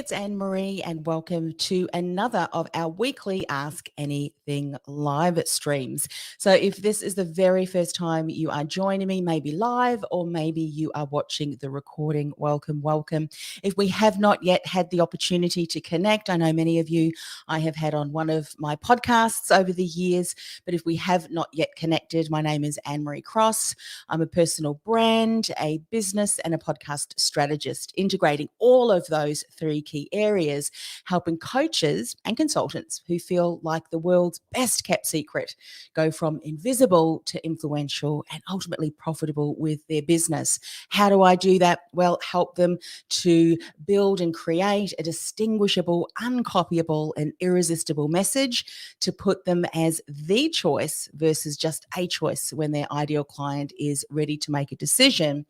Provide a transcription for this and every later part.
it's Anne-Marie and welcome to another of our weekly Ask Anything live streams. So if this is the very first time you are joining me, maybe live or maybe you are watching the recording, welcome, welcome. If we have not yet had the opportunity to connect, I know many of you I have had on one of my podcasts over the years, but if we have not yet connected, my name is Anne-Marie Cross. I'm a personal brand, a business and a podcast strategist, integrating all of those three key areas, helping coaches and consultants who feel like the world's best kept secret go from invisible to influential and ultimately profitable with their business. How do I do that? Well, help them to build and create a distinguishable, uncopyable, and irresistible message to put them as the choice versus just a choice when their ideal client is ready to make a decision.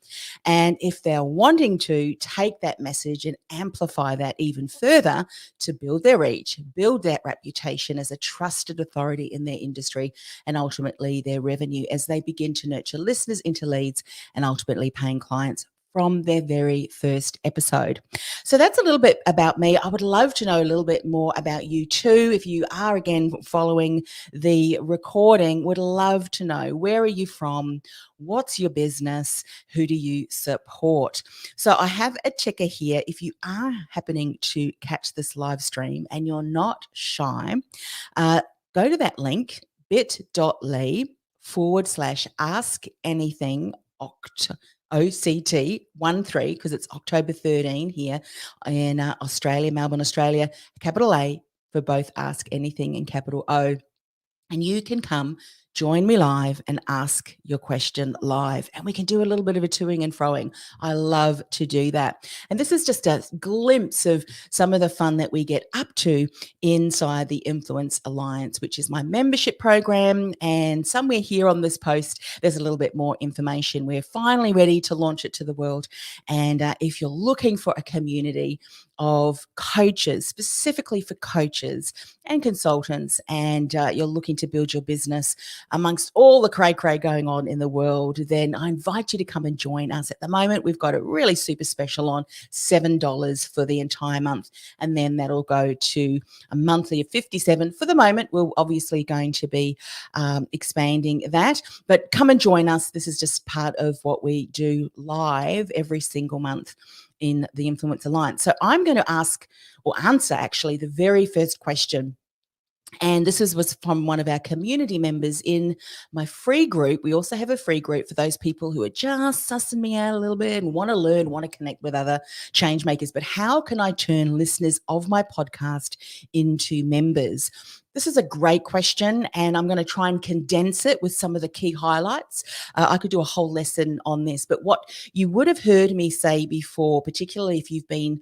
And if they're wanting to take that message and amplify that even further to build their reach, build that reputation as a trusted authority in their industry, and ultimately their revenue as they begin to nurture listeners into leads and ultimately paying clients from their very first episode. So that's a little bit about me. I would love to know a little bit more about you too. If you are again following the recording, would love to know, where are you from? What's your business? Who do you support? So I have a checker here. If you are happening to catch this live stream and you're not shy, go to that link, bit.ly/ask anything OCT 13, because it's October 13 here in Australia, Melbourne, Australia, capital A for both Ask Anything and capital O. And you can come join me live and ask your question live. And we can do a little bit of a toing and froing. I love to do that. And this is just a glimpse of some of the fun that we get up to inside the Influence Alliance, which is my membership program. And somewhere here on this post, there's a little bit more information. We're finally ready to launch it to the world. And if you're looking for a community of coaches, specifically for coaches and consultants, and you're looking to build your business amongst all the cray-cray going on in the world, then I invite you to come and join us. At the moment, we've got a really super special on, $7 for the entire month, and then that'll go to a monthly of $57. For the moment, we're obviously going to be expanding that, but come and join us. This is just part of what we do live every single month in the Influence Alliance. So I'm going to ask or answer actually the very first question. And this was from one of our community members in my free group. We also have a free group for those people who are just sussing me out a little bit and want to learn, want to connect with other change makers. But how can I turn listeners of my podcast into members? This is a great question, and I'm going to try and condense it with some of the key highlights. I could do a whole lesson on this, but what you would have heard me say before, particularly if you've been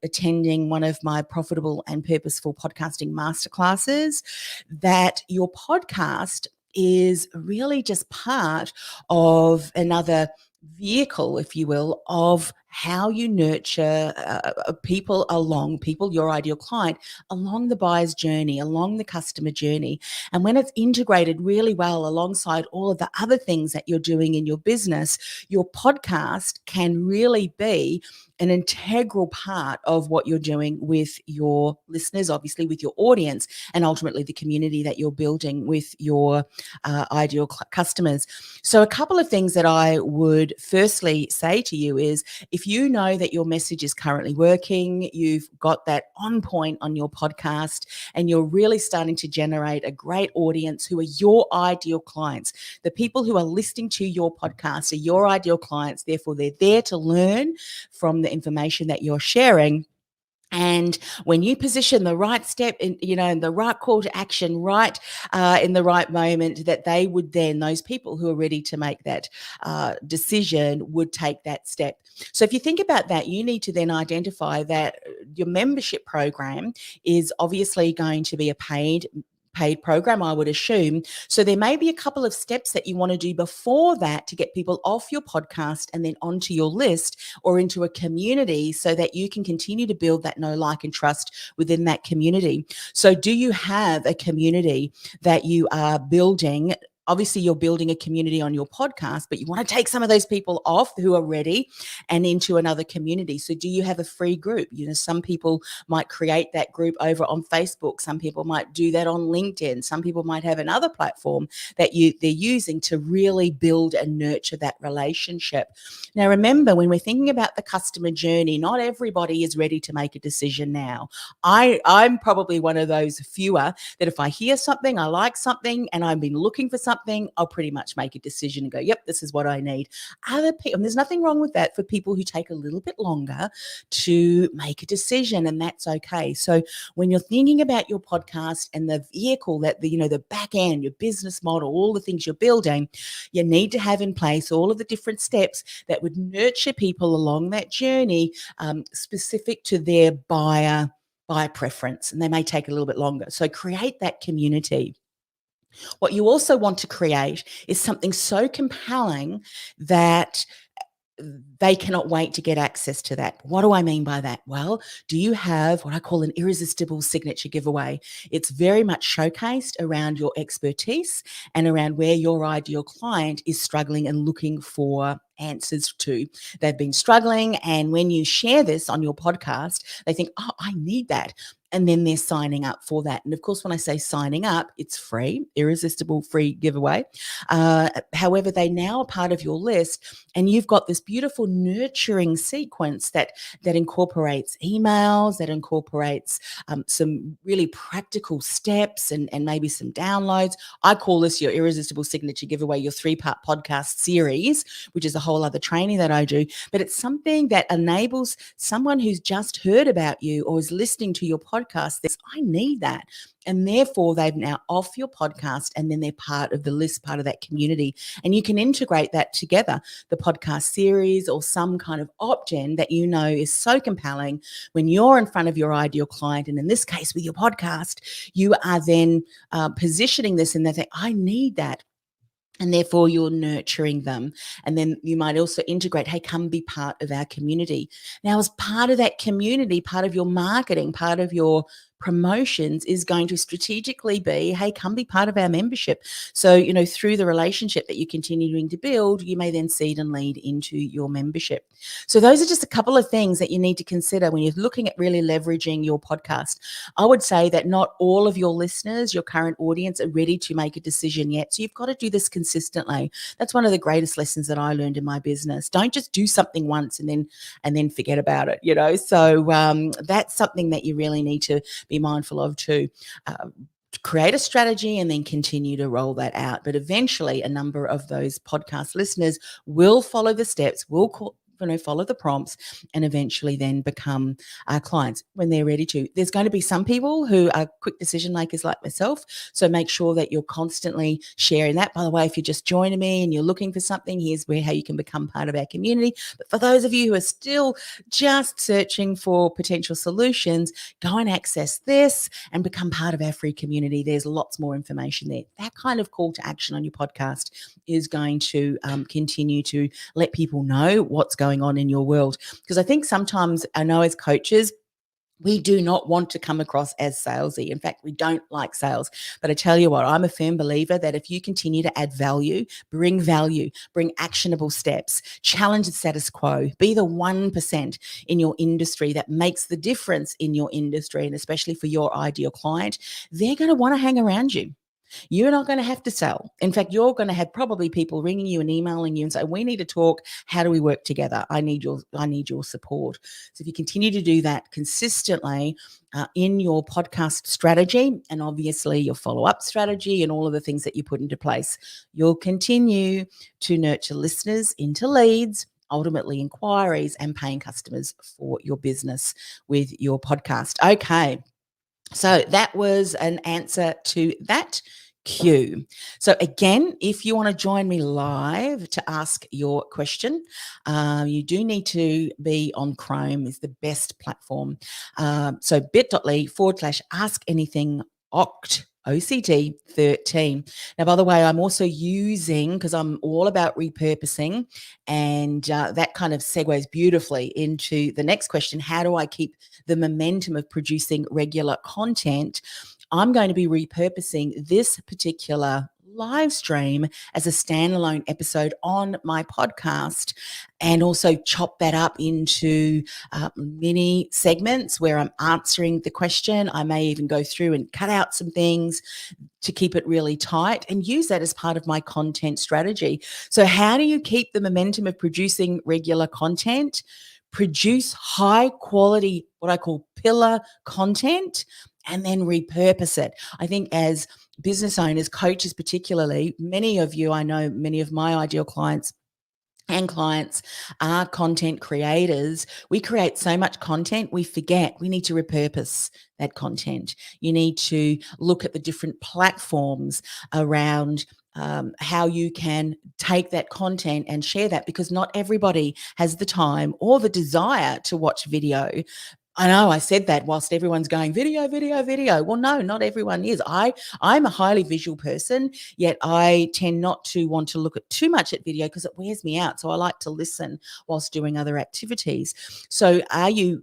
attending one of my profitable and purposeful podcasting masterclasses, that your podcast is really just part of another vehicle, if you will, of how you nurture people, your ideal client, along the buyer's journey, along the customer journey. And when it's integrated really well alongside all of the other things that you're doing in your business, your podcast can really be an integral part of what you're doing with your listeners, obviously with your audience, and ultimately the community that you're building with your ideal customers. So a couple of things that I would firstly say to you is, if you know that your message is currently working, you've got that on point on your podcast, and you're really starting to generate a great audience who are your ideal clients. The people who are listening to your podcast are your ideal clients. Therefore, they're there to learn from the information that you're sharing. And when you position the right step in, in the right call to action, right in the right moment, that they would then, those people who are ready to make that decision would take that step. So if you think about that, you need to then identify that your membership program is obviously going to be a paid program, I would assume. So there may be a couple of steps that you want to do before that to get people off your podcast and then onto your list or into a community so that you can continue to build that know, like, and trust within that community. So do you have a community that you are building obviously you're building a community on your podcast, but you want to take some of those people off who are ready and into another community. So do you have a free group? Some people might create that group over on Facebook. Some people might do that on LinkedIn. Some people might have another platform that they're using to really build and nurture that relationship. Now, remember, when we're thinking about the customer journey, not everybody is ready to make a decision now. I'm probably one of those fewer that if I hear something, I like something, and I've been looking for something, I'll pretty much make a decision and go, yep, this is what I need. Other people, and there's nothing wrong with that for people who take a little bit longer to make a decision, and that's okay. So when you're thinking about your podcast and the vehicle that the back end, your business model, all the things you're building, you need to have in place all of the different steps that would nurture people along that journey, specific to their buyer preference, and they may take a little bit longer. So create that community. What you also want to create is something so compelling that they cannot wait to get access to that. What do I mean by that? Well, do you have what I call an irresistible signature giveaway? It's very much showcased around your expertise and around where your ideal client is struggling and looking for answers to. They've been struggling, and when you share this on your podcast, they think, oh, I need that. And then they're signing up for that. And of course, when I say signing up, it's free, irresistible free giveaway. However, they now are part of your list, and you've got this beautiful nurturing sequence that incorporates emails, that incorporates some really practical steps and maybe some downloads. I call this your irresistible signature giveaway, your 3-part podcast series, which is a whole other training that I do. But it's something that enables someone who's just heard about you or is listening to your podcast, I need that. And therefore, they've now off your podcast, and then they're part of the list, part of that community. And you can integrate that together, the podcast series or some kind of opt-in that is so compelling when you're in front of your ideal client. And in this case, with your podcast, you are then positioning this and they think, I need that. And therefore, you're nurturing them. And then you might also integrate, hey, come be part of our community. Now, as part of that community, part of your marketing, part of your promotions is going to strategically be, hey, come be part of our membership. So, through the relationship that you're continuing to build, you may then seed and lead into your membership. So those are just a couple of things that you need to consider when you're looking at really leveraging your podcast. I would say that not all of your listeners, your current audience, are ready to make a decision yet. So you've got to do this consistently. That's one of the greatest lessons that I learned in my business. Don't just do something once and then forget about it, So that's something that you really need to be mindful of too. Create a strategy and then continue to roll that out. But eventually, a number of those podcast listeners will follow the steps, will follow the prompts, and eventually then become our clients when they're ready to. There's going to be some people who are quick decision makers like myself, so make sure that you're constantly sharing that. By the way, if you're just joining me and you're looking for something, here's how you can become part of our community. But for those of you who are still just searching for potential solutions, go and access this and become part of our free community. There's lots more information there. That kind of call to action on your podcast is going to continue to let people know what's going on in your world. Because I think sometimes, I know as coaches, we do not want to come across as salesy. In fact, we don't like sales. But I tell you what, I'm a firm believer that if you continue to add value, bring actionable steps, challenge the status quo, be the 1% in your industry that makes the difference in your industry, and especially for your ideal client, they're going to want to hang around you. You're not going to have to sell. In fact, you're going to have probably people ringing you and emailing you and say, we need to talk. How do we work together? I need your support. So if you continue to do that consistently in your podcast strategy, and obviously your follow-up strategy and all of the things that you put into place, you'll continue to nurture listeners into leads, ultimately inquiries, and paying customers for your business with your podcast. Okay. So that was an answer to that Q. So again, if you want to join me live to ask your question, you do need to be on Chrome, is the best platform. So bit.ly/ask anything OCT 13. Now, by the way, I'm also using, because I'm all about repurposing, and that kind of segues beautifully into the next question. How do I keep the momentum of producing regular content? I'm going to be repurposing this particular live stream as a standalone episode on my podcast, and also chop that up into mini segments where I'm answering the question. I may even go through and cut out some things to keep it really tight and use that as part of my content strategy. So how do you keep the momentum of producing regular content? Produce high quality, what I call pillar content, and then repurpose it. I think as business owners, coaches particularly, many of you, I know many of my ideal clients and clients are content creators. We create so much content, we forget we need to repurpose that content. You need to look at the different platforms around how you can take that content and share that, because not everybody has the time or the desire to watch video. I know I said that whilst everyone's going video, video, video. Well, no, not everyone is. I'm a highly visual person, yet I tend not to want to look at too much at video because it wears me out. So I like to listen whilst doing other activities. So are you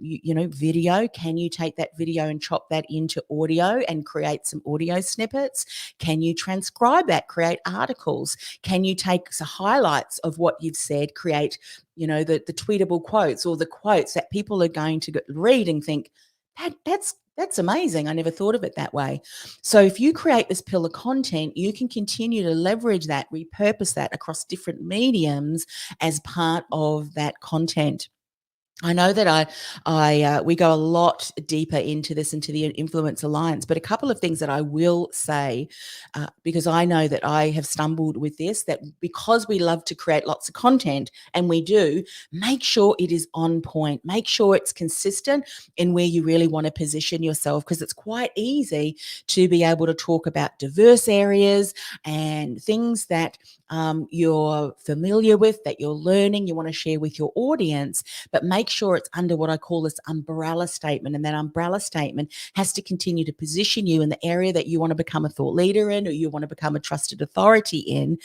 video? Can you take that video and chop that into audio and create some audio snippets? Can you transcribe that, create articles? Can you take some highlights of what you've said, create the tweetable quotes or the quotes that people are going to read and think, that's amazing. I never thought of it that way. So if you create this pillar content, you can continue to leverage that, repurpose that across different mediums as part of that content. I know that we go a lot deeper into this, into the Influence Alliance, but a couple of things that I will say, because I know that I have stumbled with this, that because we love to create lots of content, and we do, make sure it is on point, make sure it's consistent in where you really want to position yourself, because it's quite easy to be able to talk about diverse areas and things that you're familiar with, that you're learning, you want to share with your audience, but make sure it's under what I call this umbrella statement. And that umbrella statement has to continue to position you in the area that you want to become a thought leader in, or you want to become a trusted authority in.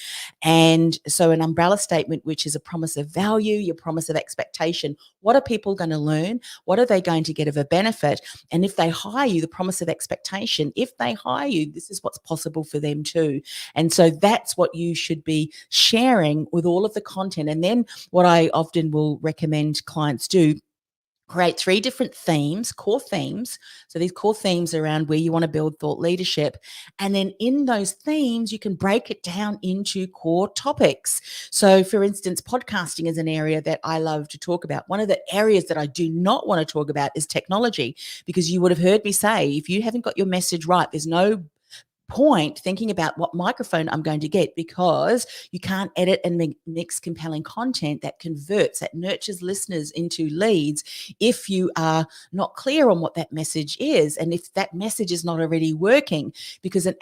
And so an umbrella statement, which is a promise of value, your promise of expectation. What are people going to learn? What are they going to get of a benefit? And if they hire you, the promise of expectation, if they hire you, this is what's possible for them too. And so that's what you should be sharing with all of the content. And then what I often will recommend clients do, create 3 different themes, core themes. So these core themes around where you want to build thought leadership. And then in those themes, you can break it down into core topics. So for instance, podcasting is an area that I love to talk about. One of the areas that I do not want to talk about is technology, because you would have heard me say, if you haven't got your message right, there's no point thinking about what microphone I'm going to get, because you can't edit and mix compelling content that converts, that nurtures listeners into leads if you are not clear on what that message is, and if that message is not already working, because a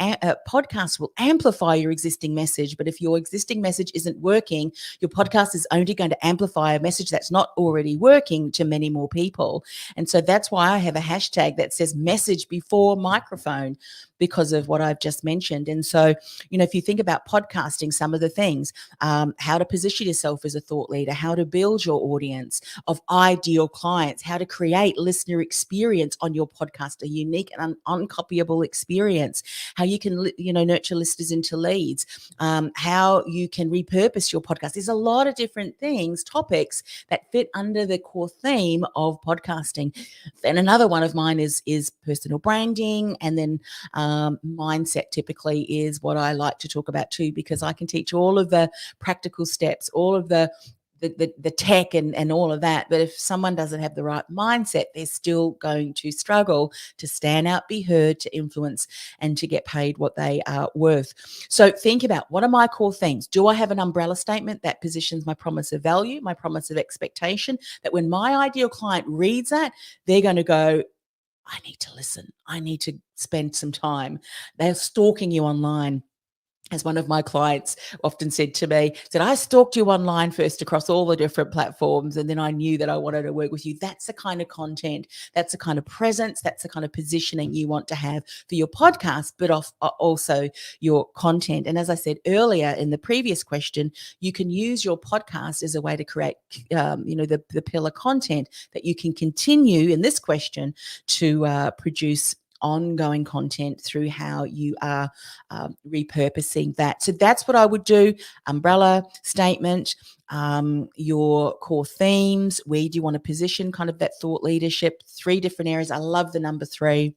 podcast will amplify your existing message, but if your existing message isn't working, your podcast is only going to amplify a message that's not already working to many more people. And so that's why I have a hashtag that says message before microphone, because of what I've just mentioned. And so, if you think about podcasting, some of the things, how to position yourself as a thought leader, how to build your audience of ideal clients, how to create listener experience on your podcast, a unique and uncopyable experience, how you can, nurture listeners into leads, how you can repurpose your podcast. There's a lot of different things, topics that fit under the core theme of podcasting. And another one of mine is personal branding, and then mindset typically is what I like to talk about too, because I can teach all of the practical steps, all of the tech and all of that. But if someone doesn't have the right mindset, they're still going to struggle to stand out, be heard, to influence, and to get paid what they are worth. So think about, what are my core themes? Do I have an umbrella statement that positions my promise of value, my promise of expectation, that when my ideal client reads that, they're going to go, I need to listen. I need to spend some time. They're stalking you online. As one of my clients often said to me, I stalked you online first across all the different platforms, and then I knew that I wanted to work with you. That's the kind of content, that's the kind of presence, that's the kind of positioning you want to have for your podcast, but also your content. And as I said earlier in the previous question, you can use your podcast as a way to create, the pillar content that you can continue in this question to produce ongoing content through how you are repurposing that. So that's what I would do. Umbrella statement, your core themes, where do you want to position kind of that thought leadership, 3 different areas. I love the number 3.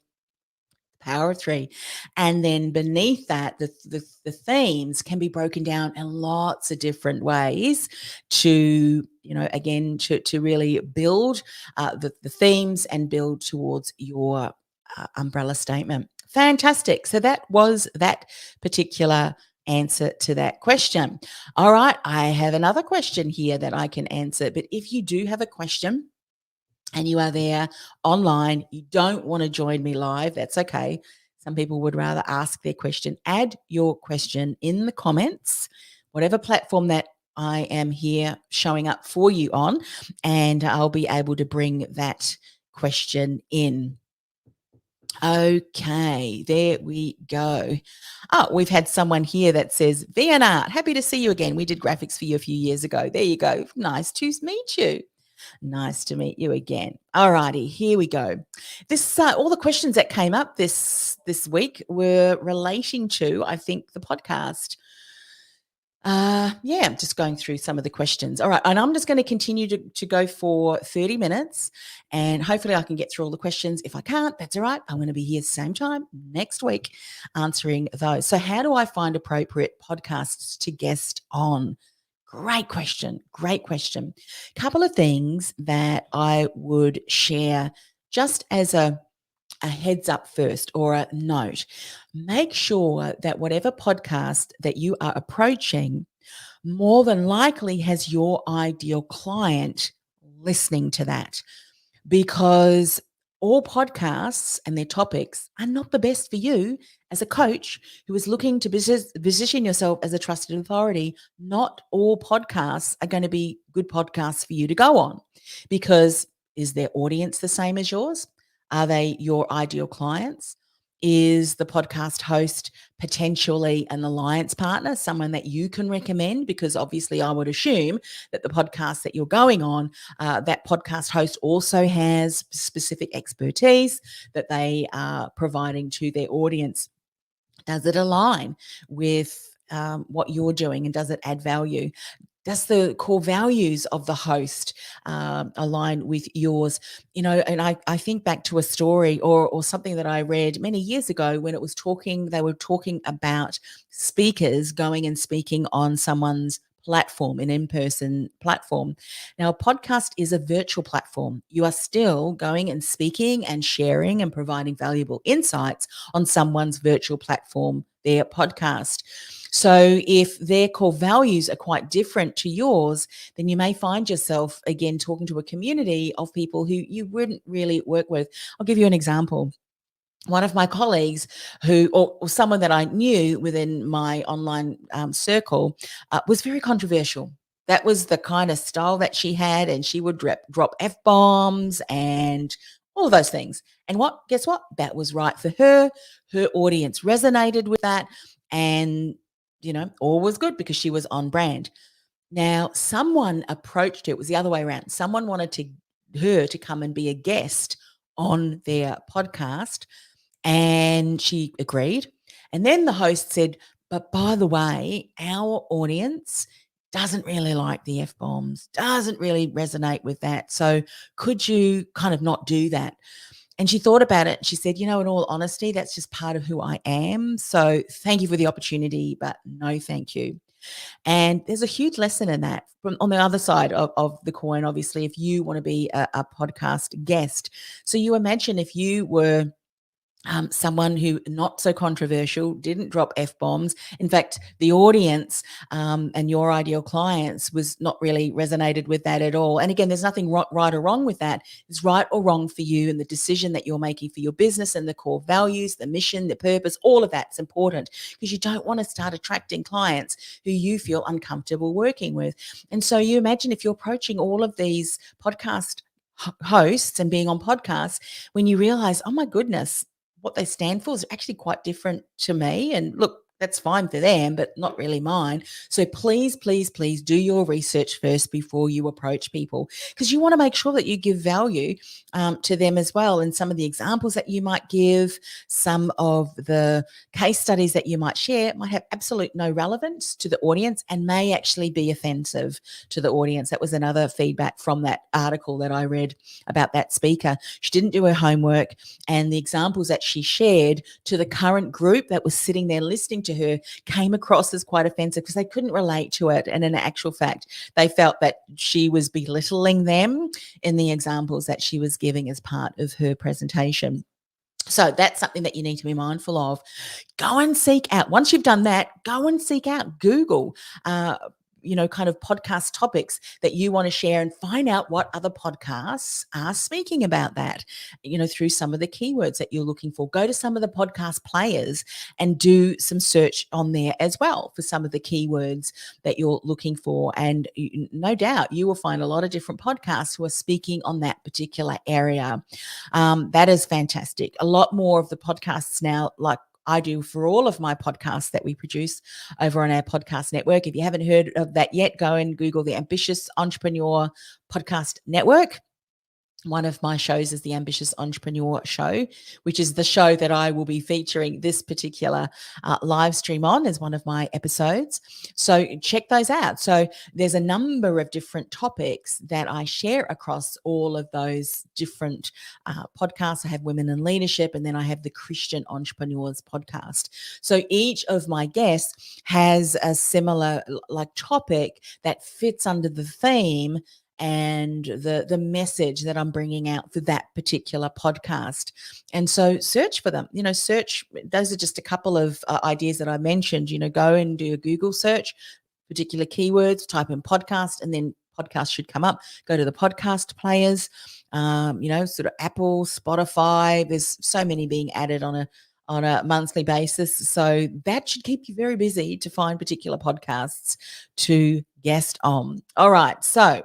Power of 3. And then beneath that, the themes can be broken down in lots of different ways to, again, to really build the themes and build towards your umbrella statement. Fantastic. So that was that particular answer to that question. All right, I have another question here that I can answer. But if you do have a question, and you are there online, you don't want to join me live, that's okay. Some people would rather ask their question. Add your question in the comments, whatever platform that I am here showing up for you on, and I'll be able to bring that question in. Okay, there we go. Oh, we've had someone here that says, VNR, happy to see you again. We did graphics for you a few years ago. There you go. Nice to meet you. Nice to meet you again. All righty, here we go. This all the questions that came up this week were relating to, I think, the podcast. I'm just going through some of the questions. All right, and I'm just going to continue to go for 30 minutes, and hopefully I can get through all the questions. If I can't, that's all right. I'm going to be here same time next week answering those. So how do I find appropriate podcasts to guest on? Great question. Great question. Couple of things that I would share just as a heads up first, or a note. Make sure that whatever podcast that you are approaching more than likely has your ideal client listening to that, because all podcasts and their topics are not the best for you as a coach who is looking to position yourself as a trusted authority. Not all podcasts are going to be good podcasts for you to go on, because is their audience the same as yours? Are they your ideal clients? Is the podcast host potentially an alliance partner, someone that you can recommend? Because obviously I would assume that the podcast that you're going on, that podcast host also has specific expertise that they are providing to their audience. Does it align with what you're doing, and does it add value? Does the core values of the host align with yours? And I think back to a story or something that I read many years ago when they were talking about speakers going and speaking on someone's platform, an in-person platform. Now, a podcast is a virtual platform. You are still going and speaking and sharing and providing valuable insights on someone's virtual platform, their podcast. So if their core values are quite different to yours, then you may find yourself, again, talking to a community of people who you wouldn't really work with. I'll give you an example. One of my colleagues or someone that I knew within my online circle was very controversial. That was the kind of style that she had, and she would drop F-bombs and all of those things. And guess what? That was right for her. Her audience resonated with that, and all was good because she was on brand. Now, someone approached her. It was the other way around. Someone wanted her to come and be a guest on their podcast, and she agreed. And then the host said, but by the way, our audience doesn't really like the F-bombs, doesn't really resonate with that. So could you kind of not do that? And she thought about it. She said, in all honesty, that's just part of who I am. So thank you for the opportunity, but no, thank you. And there's a huge lesson in that. From on the other side of the coin, obviously, if you want to be a podcast guest. So you imagine if you were someone who not so controversial, didn't drop F-bombs. In fact, the audience and your ideal clients was not really resonated with that at all. And again, there's nothing right or wrong with that. It's right or wrong for you and the decision that you're making for your business and the core values, the mission, the purpose, all of that's important, because you don't want to start attracting clients who you feel uncomfortable working with. And so you imagine if you're approaching all of these podcast hosts and being on podcasts, when you realize, oh my goodness, what they stand for is actually quite different to me. And look, that's fine for them, but not really mine. So please, please, please do your research first before you approach people, because you want to make sure that you give value to them as well. And some of the examples that you might give, some of the case studies that you might share might have absolute no relevance to the audience and may actually be offensive to the audience. That was another feedback from that article that I read about that speaker. She didn't do her homework, and the examples that she shared to the current group that was sitting there listening to her came across as quite offensive because they couldn't relate to it. And in actual fact, they felt that she was belittling them in the examples that she was giving as part of her presentation. So that's something that you need to be mindful of. Go and seek out, once you've done that, go and seek out Google, kind of podcast topics that you want to share, and find out what other podcasts are speaking about that, through some of the keywords that you're looking for. Go to some of the podcast players and do some search on there as well for some of the keywords that you're looking for. And no doubt you will find a lot of different podcasts who are speaking on that particular area. That is fantastic. A lot more of the podcasts now, like I do for all of my podcasts that we produce over on our podcast network. If you haven't heard of that yet, go and Google the Ambitious Entrepreneur Podcast Network. One of my shows is the Ambitious Entrepreneur Show, which is the show that I will be featuring this particular live stream on as one of my episodes. So check those out. So there's a number of different topics that I share across all of those different podcasts. I have Women in Leadership, and then I have the Christian Entrepreneurs podcast. So each of my guests has a similar topic that fits under the theme and the message that I'm bringing out for that particular podcast. And so search for them, search. Those are just a couple of ideas that I mentioned. Go and do a Google search, particular keywords, type in podcast, and then podcast should come up. Go to the podcast players, sort of Apple, Spotify. There's so many being added on a monthly basis. So that should keep you very busy to find particular podcasts to guest on. All right. So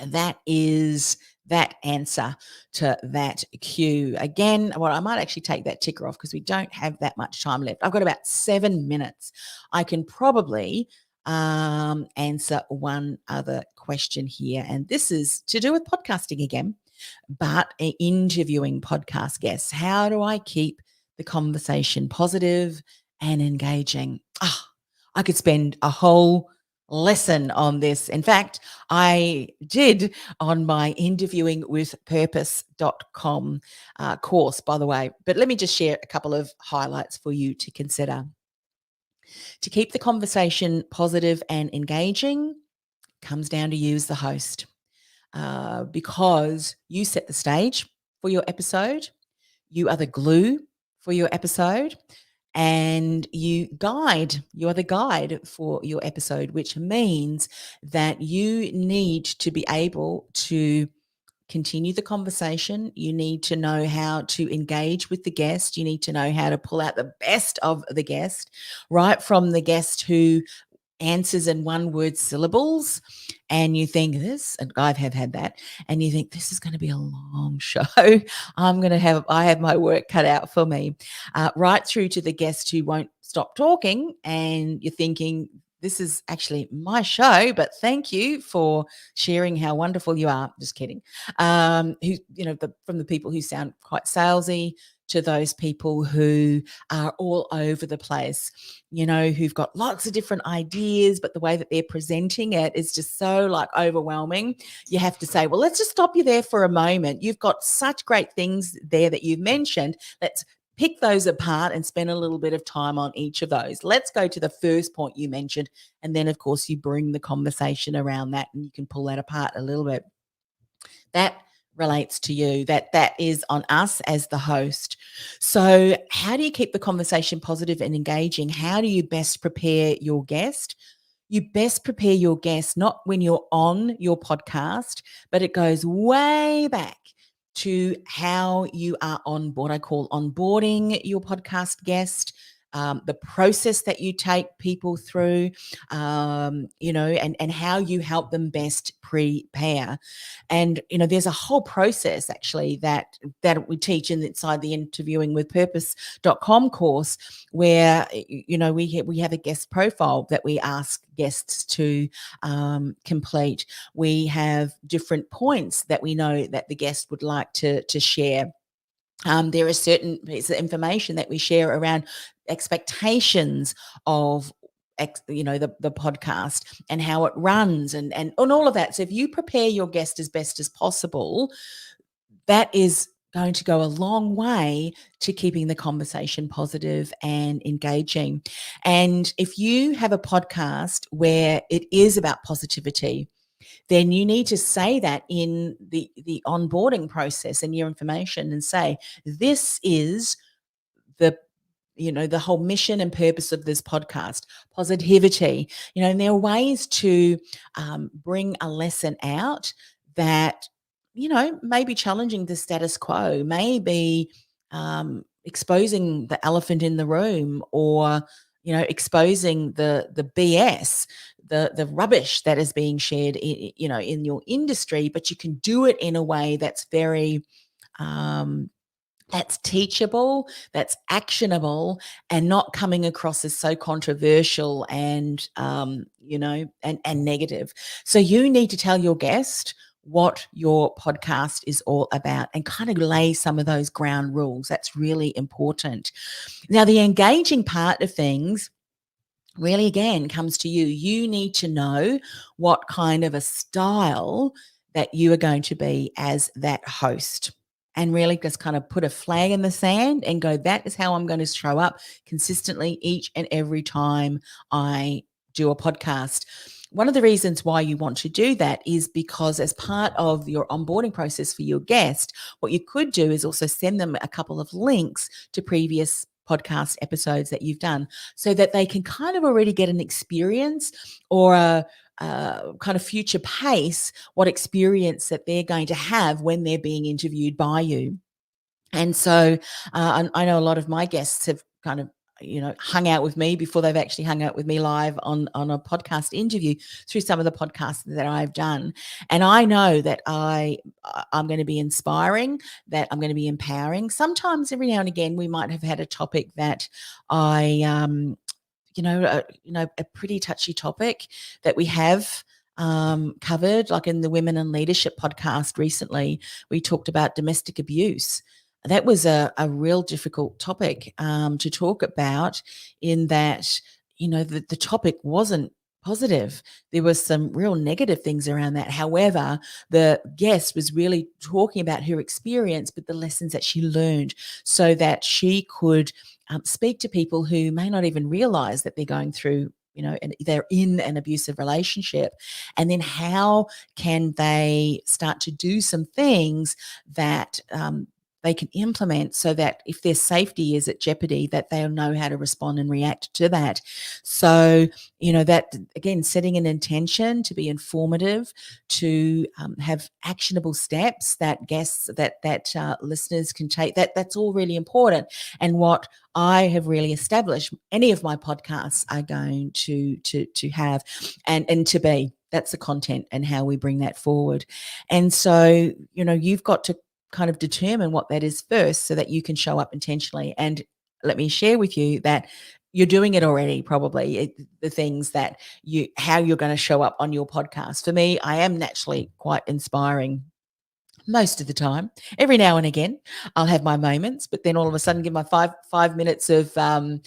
that is that answer to that cue. Again, well, I might actually take that ticker off because we don't have that much time left. I've got about 7 minutes. I can probably answer one other question here, and this is to do with podcasting again, but interviewing podcast guests. How do I keep the conversation positive and engaging? I could spend a whole lesson on this. In fact, I did on my interviewing with purpose.com course, by the way. But let me just share a couple of highlights for you to consider. To keep the conversation positive and engaging comes down to you as the host, because you set the stage for your episode. You are the glue for your episode, and you are the guide for your episode, which means that you need to be able to continue the conversation. You need to know how to engage with the guest. You need to know how to pull out the best of the guest, right from the guest who answers in one word syllables, and you think this, and I have had that, and you think this is going to be a long show. I have my work cut out for me, right through to the guest who won't stop talking, and you're thinking, this is actually my show, but thank you for sharing how wonderful you are. Just kidding. From the people who sound quite salesy to those people who are all over the place, who've got lots of different ideas, but the way that they're presenting it is just so overwhelming. You have to say, well, let's just stop you there for a moment. You've got such great things there that you've mentioned. Let's pick those apart and spend a little bit of time on each of those. Let's go to the first point you mentioned. And then, of course, you bring the conversation around that, and you can pull that apart a little bit. That relates to you. That is on us as the host. So how do you keep the conversation positive and engaging? How do you best prepare your guest? You best prepare your guest not when you're on your podcast, but it goes way back to how you are on board. I call onboarding your podcast guest. the process that you take people through, and how you help them best prepare. And, there's a whole process actually that we teach inside the Interviewing with Purpose.com course, where, we have a guest profile that we ask guests to complete. We have different points that we know that the guest would like to share. There are certain pieces of information that we share around expectations of the podcast and how it runs and all of that. So if you prepare your guest as best as possible, that is going to go a long way to keeping the conversation positive and engaging. And if you have a podcast where it is about positivity, then you need to say that in the onboarding process and your information, and say, this is the the whole mission and purpose of this podcast, positivity. And there are ways to bring a lesson out that may be challenging the status quo, may be exposing the elephant in the room, or exposing the BS, the rubbish that is being shared in your industry. But you can do it in a way that's very that's teachable, that's actionable, and not coming across as so controversial and and negative. So you need to tell your guest what your podcast is all about and kind of lay some of those ground rules. That's really important. Now, the engaging part of things really, again, comes to you. You need to know what kind of a style that you are going to be as that host, and really just kind of put a flag in the sand and go, that is how I'm going to show up consistently each and every time I do a podcast. One of the reasons why you want to do that is because, as part of your onboarding process for your guest, what you could do is also send them a couple of links to previous podcast episodes that you've done, so that they can kind of already get an experience, or a kind of future pace what experience that they're going to have when they're being interviewed by you. And so I know a lot of my guests have kind of hung out with me before they've actually hung out with me live on a podcast interview, through some of the podcasts that I've done. And I know that I'm going to be inspiring, that I'm going to be empowering. Sometimes every now and again we might have had a topic that I a pretty touchy topic that we have covered, like in the Women in Leadership podcast recently. We talked about domestic abuse. That was a real difficult topic to talk about, in that the topic wasn't positive. There was some real negative things around that. However, the guest was really talking about her experience, but the lessons that she learned, so that she could speak to people who may not even realize that they're going through, and they're in an abusive relationship. And then how can they start to do some things that they can implement, so that if their safety is at jeopardy, that they'll know how to respond and react to that. So, that, again, setting an intention to be informative, to have actionable steps that guests, that listeners can take, that's all really important. And what I have really established, any of my podcasts are going to have and to be. That's the content and how we bring that forward. And so, you've got to kind of determine what that is first, so that you can show up intentionally. And let me share with you that you're doing it already, probably, the things that how you're going to show up on your podcast. For me, I am naturally quite inspiring most of the time. Every now and again, I'll have my moments, but then all of a sudden give my 5 minutes of, kind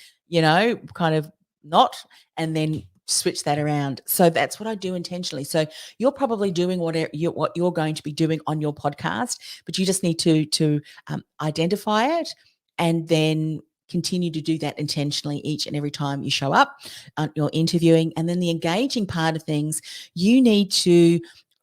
of not, and then switch that around. So that's what I do intentionally. So you're probably doing what you're going to be doing on your podcast, but you just need to identify it, and then continue to do that intentionally each and every time you show up, you're interviewing. And then the engaging part of things, you need to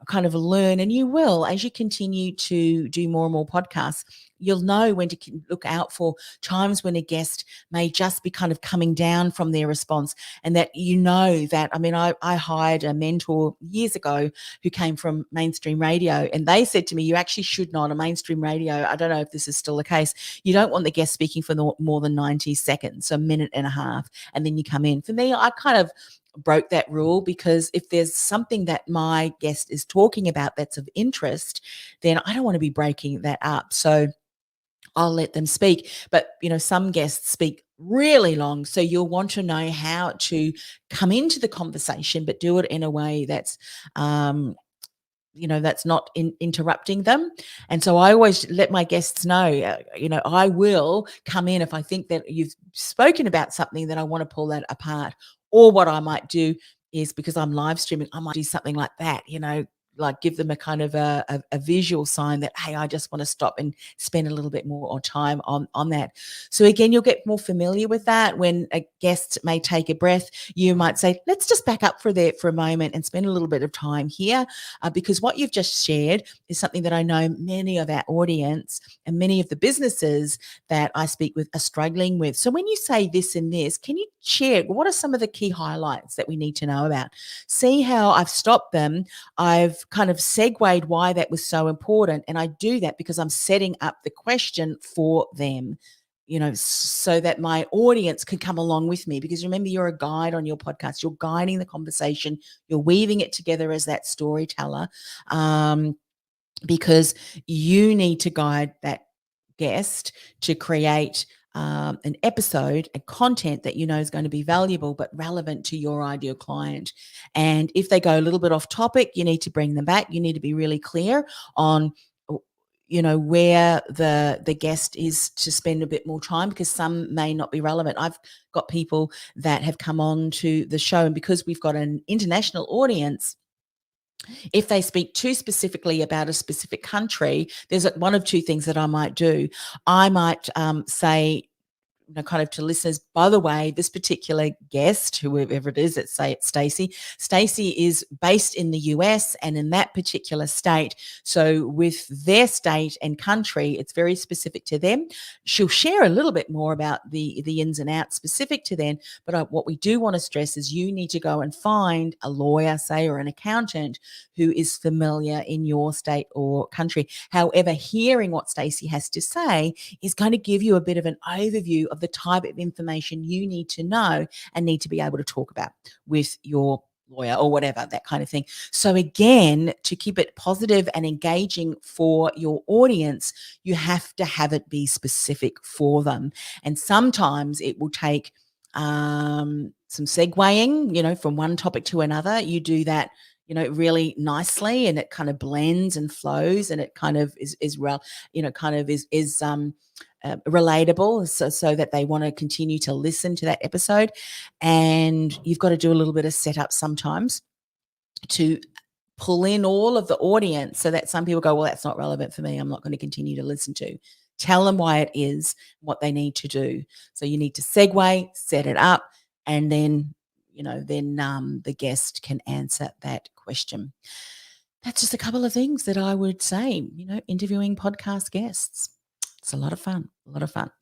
kind of learn, and you will, as you continue to do more and more podcasts, you'll know when to look out for times when a guest may just be kind of coming down from their response, and that that. I mean, I hired a mentor years ago who came from mainstream radio, and they said to me, you actually should not, on mainstream radio, I don't know if this is still the case, you don't want the guest speaking for more than 90 seconds, so a minute and a half, and then you come in. For me, I kind of broke that rule, because if there's something that my guest is talking about that's of interest, then I don't want to be breaking that up. So I'll let them speak. But, some guests speak really long. So you'll want to know how to come into the conversation, but do it in a way that's, that's not interrupting them. And so I always let my guests know, I will come in if I think that you've spoken about something that I want to pull that apart. Or what I might do is, because I'm live streaming, I might do something like that, like give them a kind of a visual sign that, hey, I just want to stop and spend a little bit more time on that. So again, you'll get more familiar with that. When a guest may take a breath, you might say, let's just back up for a moment and spend a little bit of time here, because what you've just shared is something that I know many of our audience and many of the businesses that I speak with are struggling with. So when you say this and this, can you share what are some of the key highlights that we need to know about? See how I've stopped them. I've kind of segued why that was so important. And I do that because I'm setting up the question for them, so that my audience can come along with me. Because remember, you're a guide on your podcast. You're guiding the conversation. You're weaving it together as that storyteller, because you need to guide that guest to create an episode and content that is going to be valuable but relevant to your ideal client. And if they go a little bit off topic, you need to bring them back. You need to be really clear on where the guest is to spend a bit more time, because some may not be relevant. I've got people that have come on to the show, and because we've got an international audience, if they speak too specifically about a specific country, there's one of two things that I might do. I might say, kind of to listeners, by the way, this particular guest, whoever it is, let's say it's Stacey. Stacey is based in the US and in that particular state. So with their state and country, it's very specific to them. She'll share a little bit more about the ins and outs specific to them. But what we do want to stress is you need to go and find a lawyer, say, or an accountant who is familiar in your state or country. However, hearing what Stacey has to say is going to give you a bit of an overview of the type of information you need to know and need to be able to talk about with your lawyer or whatever, that kind of thing. So again, to keep it positive and engaging for your audience, you have to have it be specific for them. And sometimes it will take some segueing, from one topic to another. You do that really nicely, and it kind of blends and flows, and it kind of is relatable, so that they want to continue to listen to that episode. And you've got to do a little bit of setup sometimes to pull in all of the audience, so that some people go, well, that's not relevant for me, I'm not going to continue to listen to. Tell them why it is, what they need to do. So you need to segue, set it up, and then the guest can answer that question. That's just a couple of things that I would say, interviewing podcast guests. It's a lot of fun,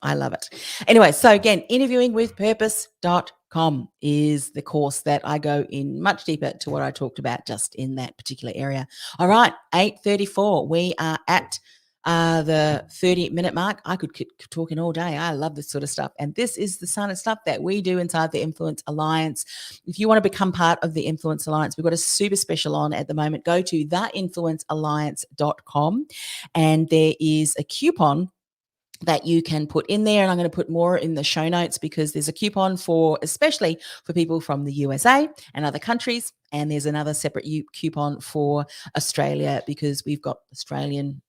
I love it. Anyway, so again, interviewingwithpurpose.com is the course that I go in much deeper to what I talked about just in that particular area. All right, 8:34. We are at the 30-minute mark. I could keep talking all day. I love this sort of stuff. And this is the kind of stuff that we do inside the Influence Alliance. If you want to become part of the Influence Alliance, we've got a super special on at the moment. Go to theinfluencealliance.com, and there is a coupon that you can put in there. And I'm going to put more in the show notes, because there's a coupon especially for people from the USA and other countries. And there's another separate coupon for Australia, because we've got Australian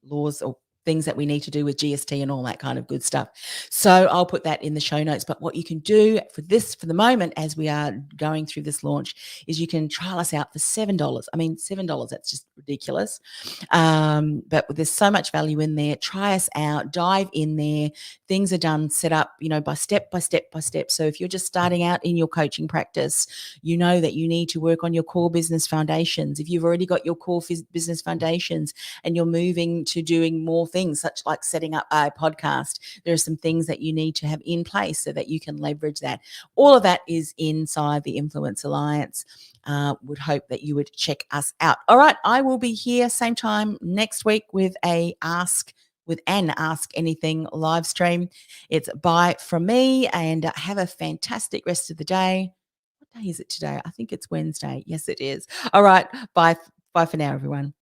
laws or things that we need to do with GST and all that kind of good stuff. So I'll put that in the show notes. But what you can do for the moment, as we are going through this launch, is you can trial us out for $7. I mean, $7, that's just ridiculous. But there's so much value in there. Try us out, dive in there. Things are done, set up, by step by step by step. So if you're just starting out in your coaching practice, you know that you need to work on your core business foundations. If you've already got your core business foundations and you're moving to doing more things, such like setting up a podcast. There are some things that you need to have in place so that you can leverage that. All of that is inside the Influence Alliance. Would hope that you would check us out. All right, I will be here same time next week with an Ask Anything live stream. It's bye from me, and have a fantastic rest of the day. What day is it today? I think it's Wednesday. Yes, it is. All right, bye for now, everyone.